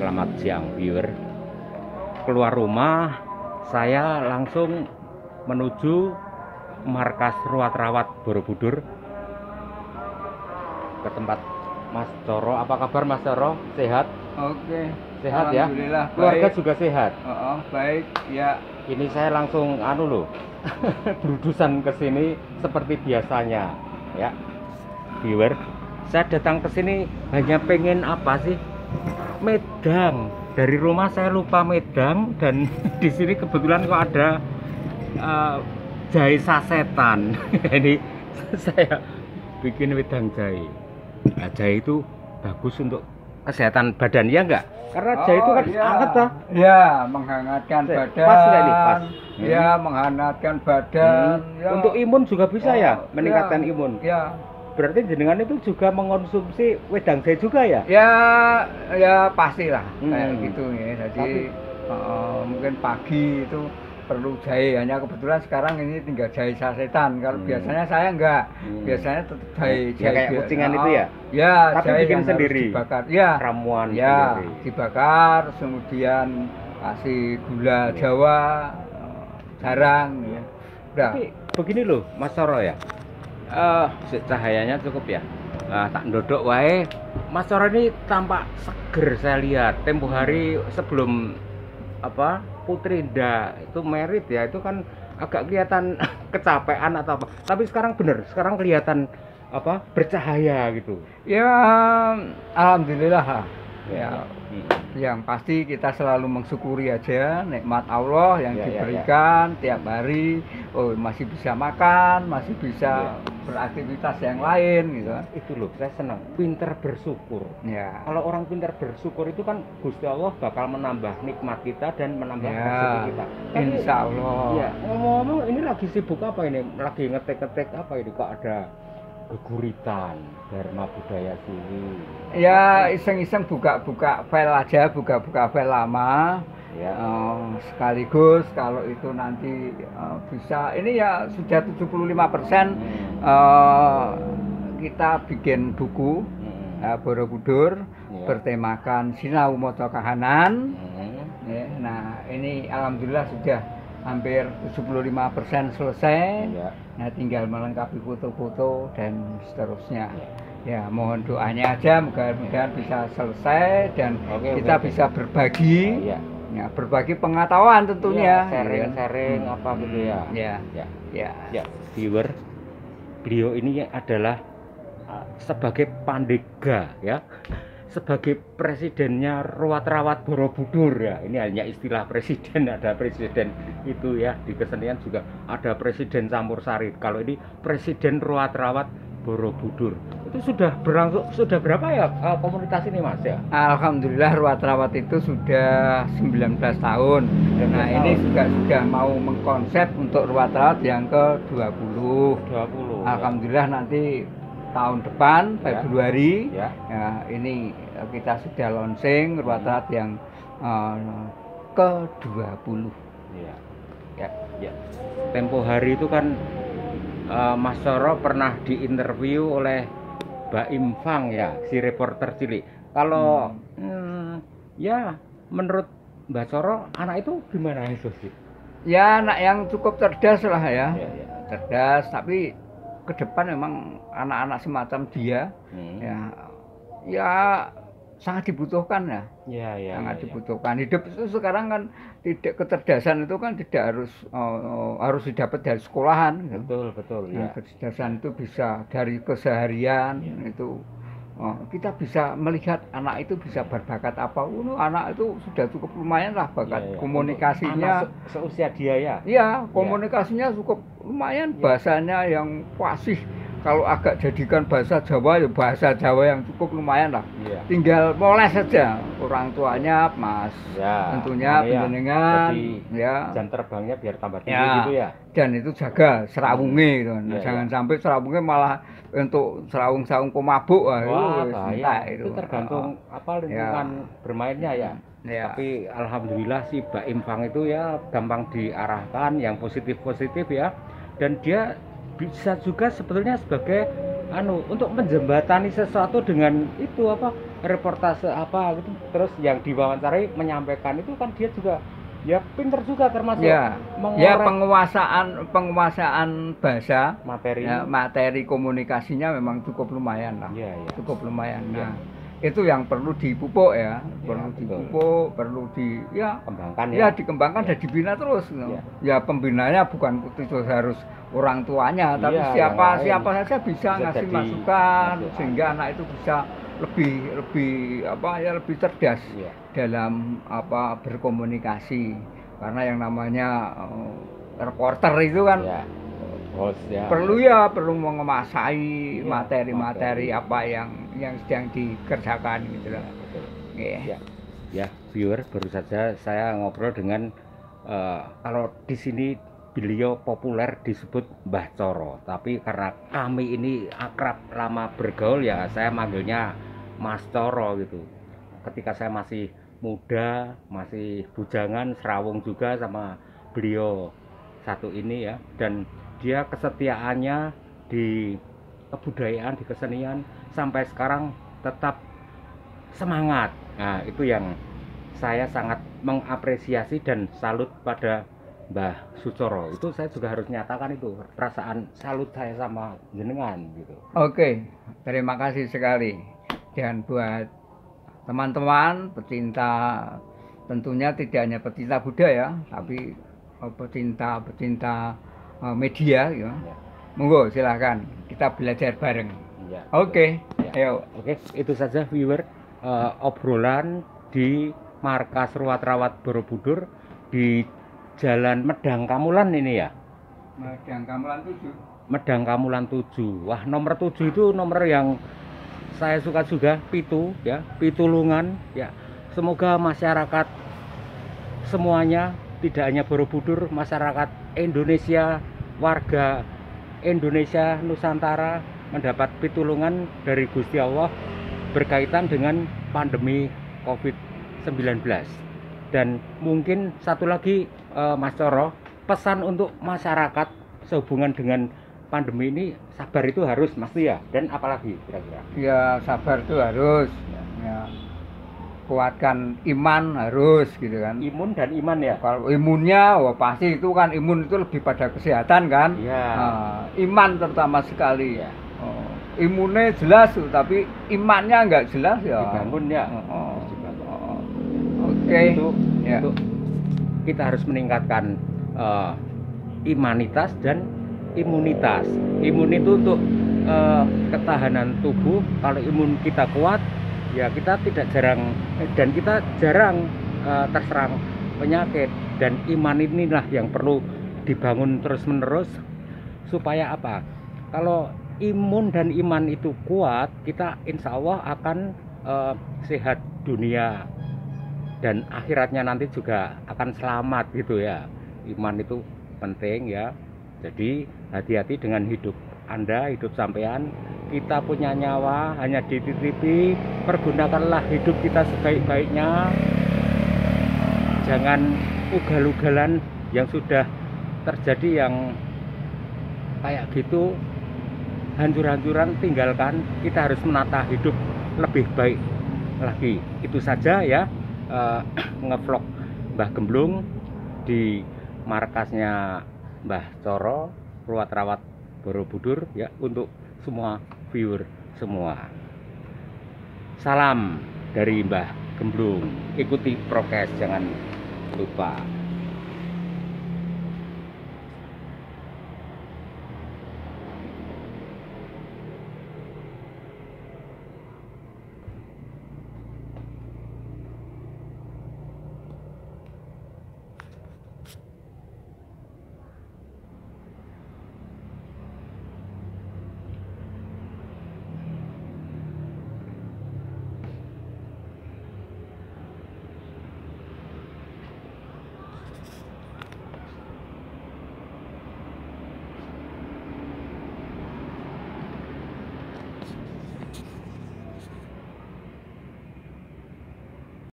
Selamat siang viewer. Keluar rumah saya langsung menuju markas Ruat Rawat Borobudur ke tempat Mas Coro. Apa kabar Mas Coro? Sehat? Oke, Sehat ya? alhamdulillah, Keluarga baik. juga sehat? Baik, ya. Ini saya langsung loh berudusan ke sini seperti biasanya ya viewer. Saya datang ke sini hanya pengen apa sih? Medang. Dari rumah saya lupa medang, dan di sini kebetulan kok ada jahe sasetan. Ini saya bikin wedang jahe. Nah, jahe itu bagus untuk kesehatan badan, ya enggak? Karena jahe itu kan iya. hangat toh. Ya, menghangatkan badan. Pas nggak nih? Pas. Ya, menghangatkan badan. Ya. Untuk imun juga bisa ya, meningkatkan ya. imun. Ya. Berarti jenengan itu juga mengonsumsi wedang jahe juga ya? Ya pastilah kayak gitu ya. Jadi mungkin pagi itu perlu jahe, hanya kebetulan sekarang ini tinggal jahe sasetan. Kalau biasanya saya enggak, biasanya tetap jahe ya, kayak kucingan itu ya? Ya, tapi jahe bikin yang sendiri. Dibakar. Ya, ramuan ya, sendiri. dibakar, kemudian kasih gula Jawa, jarang ya. Udah. Tapi begini loh Mas Coro ya, cahayanya cukup ya. Nah, tak ndodok wae. Mas Coro ini tampak seger saya lihat. Tempo hari sebelum Putri Indah itu merit ya, itu kan agak kelihatan kecapean atau apa. Tapi sekarang bener, sekarang kelihatan bercahaya gitu. Ya, alhamdulillah. Ya, yang pasti kita selalu mensyukuri aja nikmat Allah yang diberikan tiap hari. Oh, masih bisa makan, masih bisa beraktivitas yang lain gitu. Itu loh, saya senang. Pinter bersyukur. Ya. Kalau orang pinter bersyukur itu kan Gusti Allah bakal menambah nikmat kita dan menambah rezeki kita. Insya Allah. Ya, ngomong-ngomong ini lagi sibuk apa ini? Lagi ngetek-ngetek apa ini? Kok ada geguritan Dharma Budaya sini? Ya, iseng-iseng buka-buka file aja, buka-buka file lama. Ya, sekaligus kalau itu nanti bisa, ini ya sudah 75% kita bikin buku Borobudur bertemakan Sinau Moco Kahanan. Nah, ini alhamdulillah sudah hampir 75% selesai. Nah, tinggal melengkapi foto-foto dan seterusnya. Ya, mohon doanya aja, mudah-mudahan bisa selesai dan kita bisa berbagi. Ya, berbagi pengetahuan tentunya. Sharing apa gitu ya. Ya, viewer, beliau ini adalah sebagai pandega ya, sebagai presidennya Ruat Rawat Borobudur ya. Ini hanya istilah presiden, ada presiden itu ya, di kesenian juga ada presiden campur sari. Kalau ini presiden Ruat Rawat Borobudur. Itu sudah berlangsung, sudah berapa ya komunitas ini Mas ya? Alhamdulillah Ruat Rawat itu sudah 19 tahun. Nah, ini juga sudah mau mengkonsep untuk Ruat Rawat yang ke-20. Alhamdulillah nanti tahun depan Februari ya, ini kita sudah launching Ruat Rawat yang ke-20. Ya. Tempo hari itu kan Mas Coro pernah diinterview oleh Mbak Imfang ya, si reporter cilik. Kalau ya menurut Mbak Coro anak itu gimana itu sih? Ya, anak yang cukup cerdas lah ya. Cerdas, tapi ke depan memang anak-anak semacam dia ya sangat dibutuhkan ya. Sangat dibutuhkan. Hidup itu sekarang kan tidak, kecerdasan itu kan tidak harus didapat dari sekolahan. Betul. Nah, kecerdasan itu bisa dari keseharian itu. Kita bisa melihat anak itu bisa berbakat apa. Anak itu sudah cukup lumayan lah bakat komunikasinya. Anak seusia dia ya. Iya, komunikasinya cukup lumayan, bahasanya yang fasih. Kalau agak jadikan bahasa Jawa ya bahasa Jawa yang cukup lumayan lah. Tinggal moles saja orang tuanya, Mas. Tentunya penjenengan jam terbangnya biar tambah tinggi gitu ya. Dan itu jaga serawunge gitu. Jangan sampai serawunge malah untuk serawung-serawung pemabuk. Bahaya. Itu tergantung lingkungan bermainnya ya. Tapi alhamdulillah sih Mbak Imfang itu ya gampang diarahkan yang positif-positif ya. Dan dia bisa juga sebetulnya sebagai untuk menjembatani sesuatu dengan itu reportase apa gitu, terus yang diwawancarai menyampaikan itu kan dia juga ya pinter juga termasuk ya penguasaan bahasa materi ya, materi komunikasinya memang cukup lumayan lah, cukup lumayan. Nah itu yang perlu dipupuk ya, perlu dipupuk, perlu kembangkan dikembangkan dan dibina terus. Ya pembinanya bukan itu harus orang tuanya, tapi siapa saja bisa ngasih masukan sehingga anak itu bisa lebih cerdas dalam berkomunikasi, karena yang namanya reporter itu kan perlu menguasai materi-materi apa yang sedang dikerjakan gitu loh. Ya, viewer, baru saja saya ngobrol dengan kalau di sini beliau populer disebut Mbah Coro, tapi karena kami ini akrab lama bergaul ya saya manggilnya Mas Coro gitu. Ketika saya masih muda, masih bujangan, serawung juga sama beliau satu ini ya, dan dia kesetiaannya di kebudayaan, di kesenian sampai sekarang tetap semangat. Nah, itu yang saya sangat mengapresiasi dan salut pada Mbah Sucoro. Itu saya juga harus nyatakan itu perasaan salut saya sama jenengan gitu. Oke, terima kasih sekali. Dan buat teman-teman pecinta, tentunya tidak hanya pecinta budaya, tapi pecinta media ya. Monggo silahkan kita belajar bareng. Oke. Ayo. Oke, itu saja viewer obrolan di markas Ruat Rawat Borobudur di Jalan Medang Kamulan ini ya. Medang Kamulan 7. Medang Kamulan 7. Wah, nomor 7 itu nomor yang saya suka juga, Pitu ya, Pitulungan ya. Semoga masyarakat semuanya, tidak hanya Borobudur, masyarakat Indonesia, warga Indonesia Nusantara mendapat pitulungan dari Gusti Allah berkaitan dengan pandemi COVID-19. Dan mungkin satu lagi Mas Coro, pesan untuk masyarakat sehubungan dengan pandemi ini, sabar itu harus mesti ya, dan apalagi kira-kira? Ya sabar itu harus ya. Kuatkan iman harus gitu kan. Imun dan iman ya. Kalau imunnya pasti itu kan, imun itu lebih pada kesehatan kan. Iman terutama sekali ya. Imunnya jelas tapi imannya nggak jelas ya. Dibangun ya. Oke. Itu kita harus meningkatkan imanitas dan imunitas. Imun itu untuk ketahanan tubuh. Kalau imun kita kuat, ya kita jarang terserang penyakit. Dan iman inilah yang perlu dibangun terus-menerus supaya apa? Kalau imun dan iman itu kuat, kita insya Allah akan sehat dunia dan akhiratnya nanti juga akan selamat gitu ya. Iman itu penting ya. Jadi hati-hati dengan hidup Anda, hidup sampean. Kita punya nyawa hanya dititipi, pergunakanlah hidup kita sebaik-baiknya. Jangan ugal-ugalan yang sudah terjadi yang kayak gitu, hancur-hancuran tinggalkan. Kita harus menata hidup lebih baik lagi. Itu saja ya, ngevlog Mbah Gemblung di markasnya Mbah Coro, Ruat Rawat Borobudur ya, untuk semua viewer semua. Salam dari Mbah Gemblung. Ikuti prokes, jangan lupa.